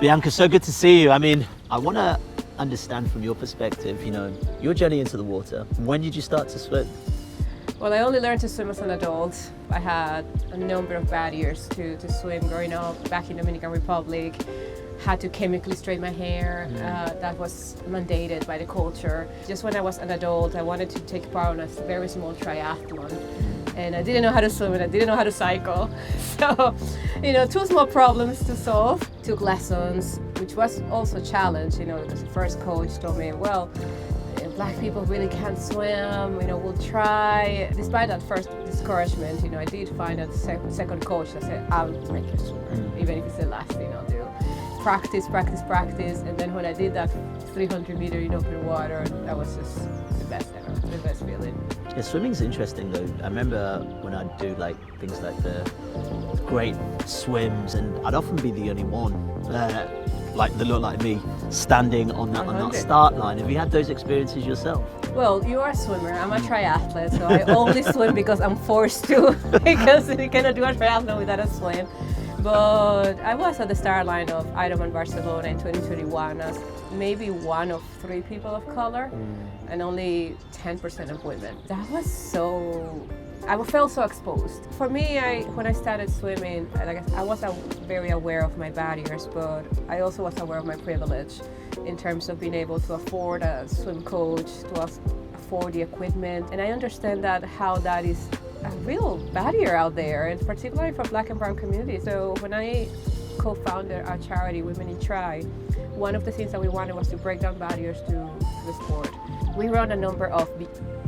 Bianca, so good to see you. I mean, I want to understand from your perspective, your journey into the water. When did you start to swim? Well, I only learned to swim as an adult. I had a number of barriers to swim growing up back in Dominican Republic. Had to chemically straighten my hair. That was mandated by the culture. Just when I was an adult, I wanted to take part in a very small triathlon. And I didn't know how to swim and I didn't know how to cycle. So, two small problems to solve. Took lessons, which was also a challenge, because the first coach told me, well, Black people really can't swim, we'll try. Despite that first discouragement, I did find a second coach that said, I'll make you swim, even if it's the last thing I'll do. Practice, practice, practice, and then when I did that 300 meter in open water, that was just the best ever, the best feeling. Yeah, swimming's interesting though. I remember when I'd do things like the great swims, and I'd often be the only one, that looked like me, standing on that start line. Have you had those experiences yourself? Well, you are a swimmer. I'm a triathlete, so I only swim because I'm forced to, because you cannot do a triathlon without a swim. But I was at the start line of Ironman Barcelona in 2021 as maybe one of 3 people of color and only 10% of women. That was I felt so exposed. For me, when I started swimming, I was very aware of my barriers, but I also was aware of my privilege in terms of being able to afford a swim coach, to afford the equipment. And I understand how that is a real barrier out there, and particularly for Black and brown communities. So when I co-founded our charity, Women in Tri, one of the things that we wanted was to break down barriers to the sport. We run a number of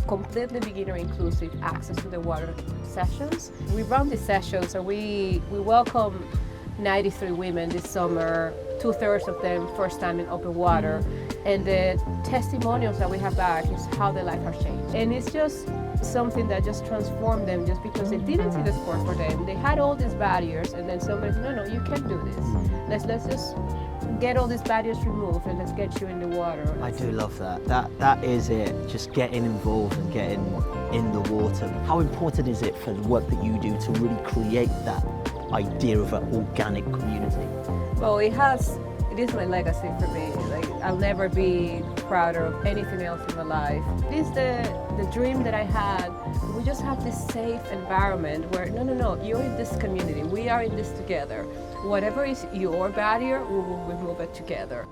completely beginner-inclusive access to the water sessions. We run these sessions, so we welcome 93 women this summer, 2/3 of them first time in open water. And the testimonials that we have back is how their life has changed. And it's just something that just transformed them just because they didn't see the sport for them. They had all these barriers, and then somebody said, no, you can do this. Let's just get all these barriers removed and let's get you in the water. I do love that. That is it. Just getting involved and getting in the water. How important is it for the work that you do to really create that idea of an organic community? Well, it is my legacy for me. I'll never be prouder of anything else in my life. It is the dream that I had. We just have this safe environment where, no, you're in this community. We are in this together. Whatever is your barrier, we will remove it together.